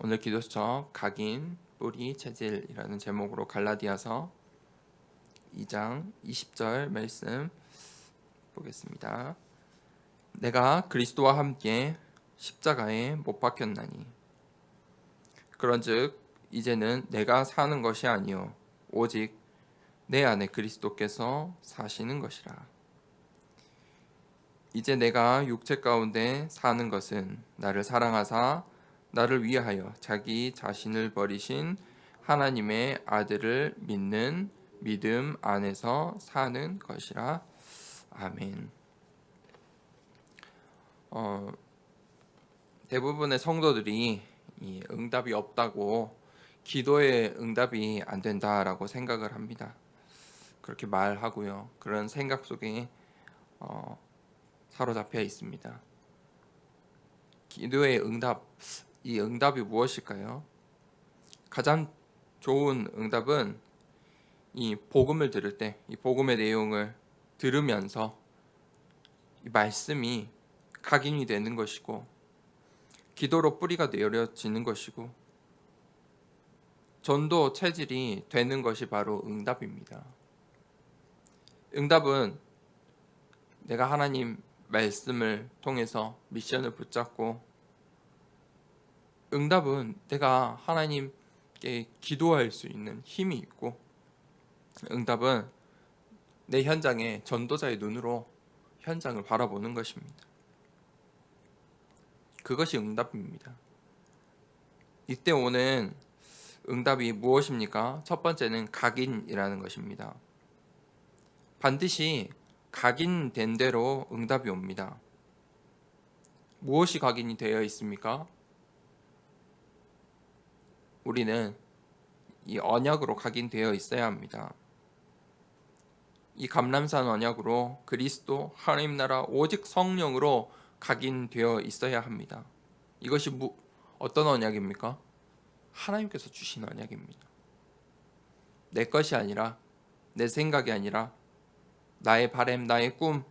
오늘 기도수첩 각인 뿌리 체질이라는 제목으로 갈라디아서 2장 20절 말씀 보겠습니다. 내가 그리스도와 함께 십자가에 못 박혔나니 그런즉 이제는 내가 사는 것이 아니요 오직 내 안에 그리스도께서 사시는 것이라. 이제 내가 육체 가운데 사는 것은 나를 사랑하사 나를 위하여 자기 자신을 버리신 하나님의 아들을 믿는 믿음 안에서 사는 것이라. 아멘. 대부분의 성도들이 이 응답이 없다고 기도에 응답이 안 된다라고 생각을 합니다. 그렇게 말하고요. 그런 생각 속에 사로잡혀 있습니다. 기도의 응답, 이 응답이 무엇일까요? 가장 좋은 응답은 이 복음을 들을 때, 이 복음의 내용을 들으면서 이 말씀이 각인이 되는 것이고, 기도로 뿌리가 내려지는 것이고, 전도 체질이 되는 것이 바로 응답입니다. 응답은 내가 하나님 말씀을 통해서 미션을 붙잡고, 응답은 내가 하나님께 기도할 수 있는 힘이 있고, 응답은 내 현장에 전도자의 눈으로 현장을 바라보는 것입니다. 그것이 응답입니다. 이때 오는 응답이 무엇입니까? 첫 번째는 각인이라는 것입니다. 반드시 각인된 대로 응답이 옵니다. 무엇이 각인이 되어 있습니까? 우리는 이 언약으로 각인되어 있어야 합니다. 이 감람산 언약으로 그리스도 하나님 나라 오직 성령으로 각인되어 있어야 합니다. 이것이 어떤 언약입니까? 하나님께서 주신 언약입니다. 내 것이 아니라, 내 생각이 아니라, 나의 바람, 나의 꿈,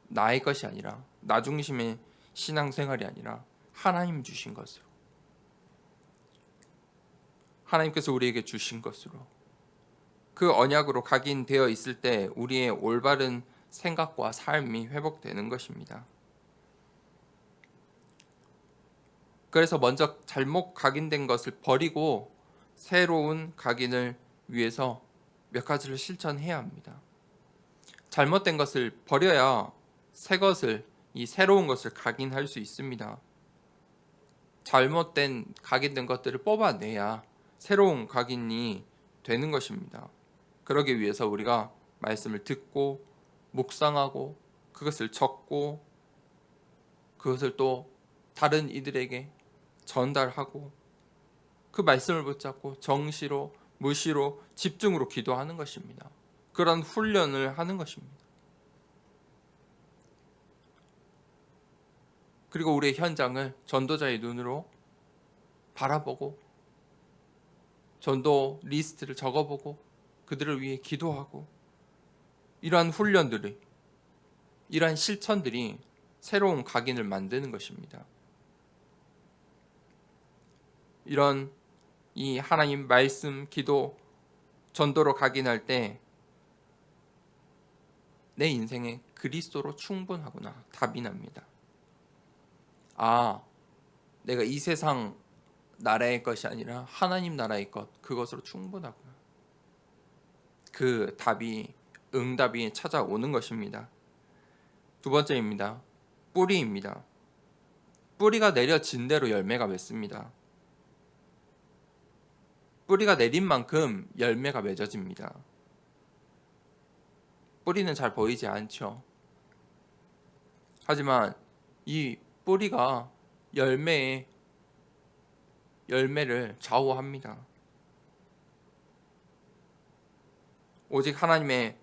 나의 것이 아니라, 나 중심의 신앙생활이 아니라 하나님 주신 것으로, 하나님께서 우리에게 주신 것으로, 그 언약으로 각인되어 있을 때 우리의 올바른 생각과 삶이 회복되는 것입니다. 그래서 먼저 잘못 각인된 것을 버리고 새로운 각인을 위해서 몇 가지를 실천해야 합니다. 잘못된 것을 버려야 새 것을, 이 새로운 것을 각인할 수 있습니다. 잘못된 각인된 것들을 뽑아내야 새로운 각인이 되는 것입니다. 그러기 위해서 우리가 말씀을 듣고 묵상하고 그것을 적고 그것을 또 다른 이들에게 전달하고 그 말씀을 붙잡고 정시로, 무시로, 집중으로 기도하는 것입니다. 그런 훈련을 하는 것입니다. 그리고 우리의 현장을 전도자의 눈으로 바라보고 전도 리스트를 적어보고 그들을 위해 기도하고, 이러한 훈련들이, 이러한 실천들이 새로운 각인을 만드는 것입니다. 이런 이 하나님 말씀, 기도, 전도로 각인할 때 내 인생에 그리스도로 충분하구나 답이 납니다. 아, 내가 이 세상 나라의 것이 아니라 하나님 나라의 것, 그것으로 충분하구나. 그 답이, 응답이 찾아오는 것입니다. 두 번째입니다. 뿌리입니다. 뿌리가 내려진 대로 열매가 맺습니다. 뿌리가 내린 만큼 열매가 맺어집니다. 뿌리는 잘 보이지 않죠. 하지만 이 뿌리가 열매를 좌우합니다. 오직 하나님의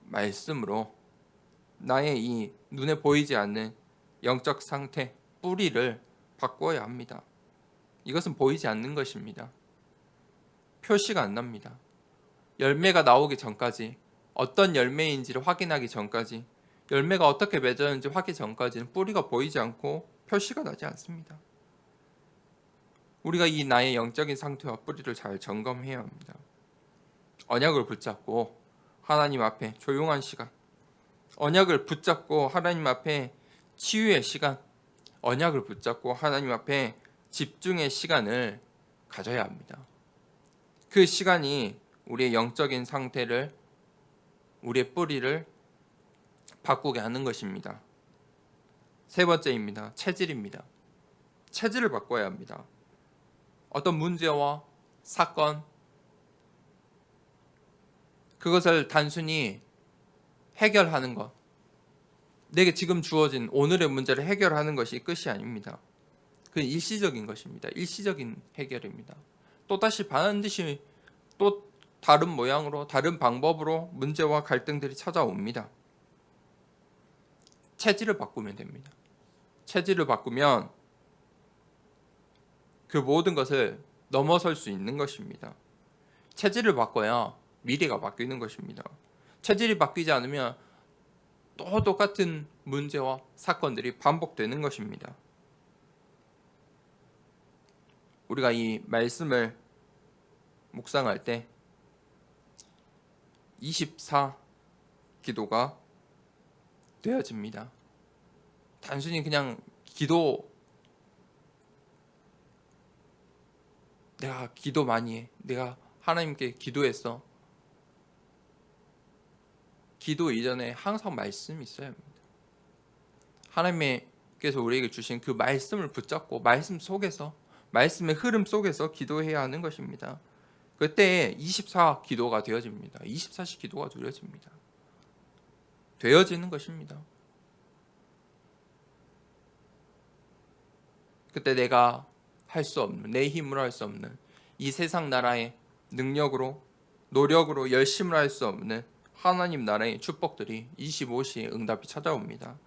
말씀으로 나의 이 눈에 보이지 않는 영적 상태, 뿌리를 바꿔야 합니다. 이것은 보이지 않는 것입니다. 표시가 안 납니다. 열매가 나오기 전까지, 어떤 열매인지를 확인하기 전까지, 열매가 어떻게 맺었는지 확인 전까지는 뿌리가 보이지 않고 표시가 나지 않습니다. 우리가 이 나의 영적인 상태와 뿌리를 잘 점검해야 합니다. 언약을 붙잡고 하나님 앞에 조용한 시간, 언약을 붙잡고 하나님 앞에 치유의 시간, 언약을 붙잡고 하나님 앞에 집중의 시간을 가져야 합니다. 그 시간이 우리의 영적인 상태를, 우리의 뿌리를 바꾸게 하는 것입니다. 세 번째입니다. 체질입니다. 체질을 바꿔야 합니다. 어떤 문제와 사건, 그것을 단순히 해결하는 것, 내게 지금 주어진 오늘의 문제를 해결하는 것이 끝이 아닙니다. 그건 일시적인 것입니다. 일시적인 해결입니다. 또다시 반드시 또 다른 모양으로, 다른 방법으로 문제와 갈등들이 찾아옵니다. 체질을 바꾸면 됩니다. 체질을 바꾸면 그 모든 것을 넘어설 수 있는 것입니다. 체질을 바꿔야 미래가 바뀌는 것입니다. 체질이 바뀌지 않으면 또 똑같은 문제와 사건들이 반복되는 것입니다. 우리가 이 말씀을 묵상할 때 24 기도가 되어집니다. 단순히 그냥 내가 기도 많이 해, 내가 하나님께 기도했어, 기도 이전에 항상 말씀이 있어야 합니다. 하나님께서 우리에게 주신 그 말씀을 붙잡고 말씀 속에서, 말씀의 흐름 속에서 기도해야 하는 것입니다. 그때 24 기도가 되어집니다. 24시 기도가 되어지는 것입니다. 그때 내가 할 수 없는, 내 힘으로 할 수 없는, 이 세상 나라의 능력으로, 노력으로, 열심으로 할 수 없는 하나님 나라의 축복들이 25시에 응답이 찾아옵니다.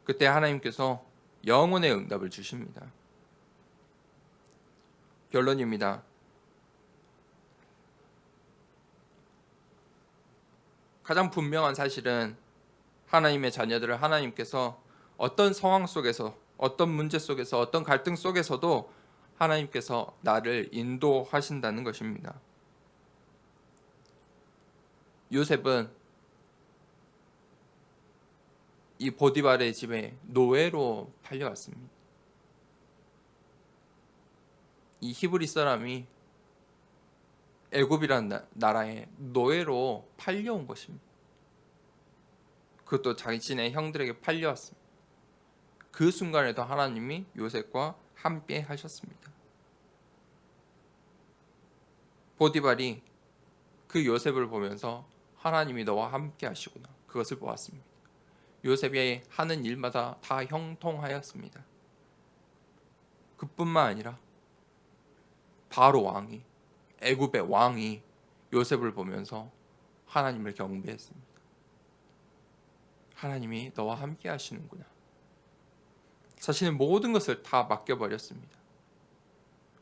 그때 하나님께서 영혼의 응답을 주십니다. 결론입니다. 가장 분명한 사실은 하나님의 자녀들을 하나님께서 어떤 상황 속에서, 어떤 문제 속에서, 어떤 갈등 속에서도 하나님께서 나를 인도하신다는 것입니다. 요셉은 이 보디발의 집에 노예로 팔려왔습니다. 이 히브리 사람이 애굽이라는 나라에 노예로 팔려온 것입니다. 그것도 자신의 형들에게 팔려왔습니다. 그 순간에도 하나님이 요셉과 함께 하셨습니다. 보디발이 그 요셉을 보면서 하나님이 너와 함께 하시구나, 그것을 보았습니다. 요셉이 하는 일마다 다 형통하였습니다. 그뿐만 아니라 바로 왕이, 애굽의 왕이 요셉을 보면서 하나님을 경배했습니다. 하나님이 너와 함께 하시는구나. 자신의 모든 것을 다 맡겨버렸습니다.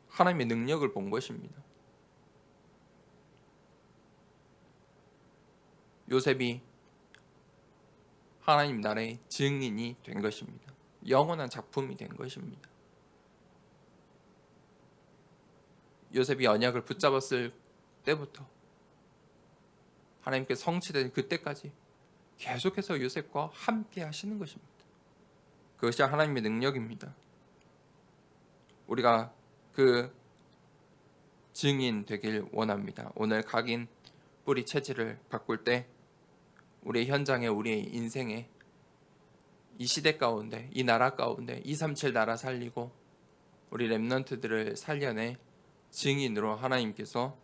하나님의 능력을 본 것입니다. 요셉이 하나님 나라의 증인이 된 것입니다. 영원한 작품이 된 것입니다. 요셉이 언약을 붙잡았을 때부터 하나님께 성취된 그때까지 계속해서 요셉과 함께 하시는 것입니다. 그것이 하나님의 능력입니다. 우리가 그 증인 되길 원합니다. 오늘 각인 뿌리 체질을 바꿀 때 우리의 현장에, 우리의 인생에, 이 시대 가운데, 이 나라 가운데 237 나라 살리고 우리 렘넌트들을 살려내 증인으로 하나님께서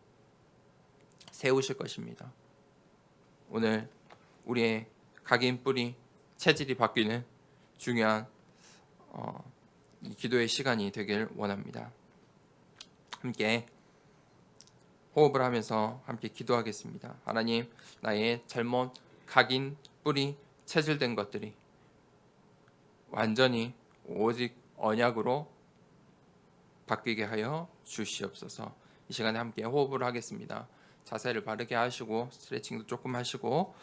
세우실 것입니다. 오늘 우리의 각인 뿌리 체질이 바뀌는 중요한 이 기도의 시간이 되길 원합니다. 함께 호흡을 하면서 함께 기도하겠습니다. 하나님, 나의 잘못 각인 뿌리 체질된 것들이 완전히 오직 언약으로 바뀌게 하여 주시옵소서. 이 시간에 함께 호흡을 하겠습니다. 자세를 바르게 하시고 스트레칭도 조금 하시고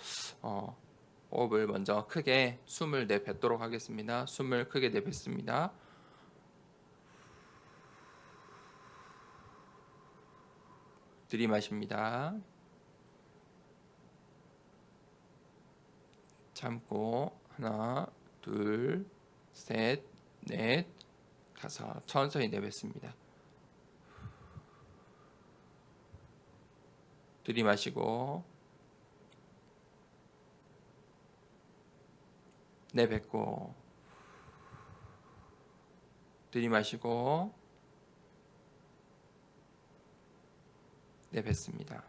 호흡을 먼저 크게 숨을 내뱉도록 하겠습니다. 숨을 크게 내뱉습니다. 들이마십니다. 참고 하나, 둘, 셋, 넷, 다섯. 천천히 내뱉습니다. 들이마시고 내뱉고 들이마시고 내뱉습니다.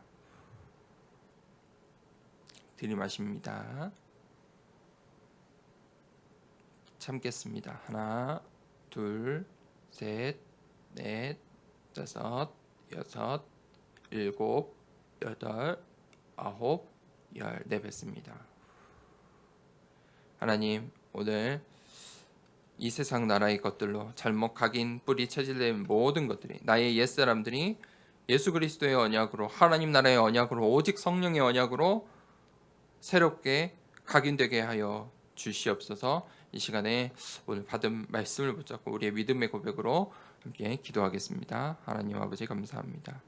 들이마십니다. 참겠습니다. 하나, 둘, 셋, 넷, 다섯, 여섯, 일곱, 여덟, 아홉, 열. 내뱉습니다. 하나님, 오늘 이 세상 나라의 것들로 잘못 각인 뿌리 체질된 모든 것들이, 나의 옛사람들이 예수 그리스도의 언약으로, 하나님 나라의 언약으로, 오직 성령의 언약으로 새롭게 각인되게 하여 주시옵소서. 이 시간에 오늘 받은 말씀을 붙잡고 우리의 믿음의 고백으로 함께 기도하겠습니다. 하나님 아버지 감사합니다.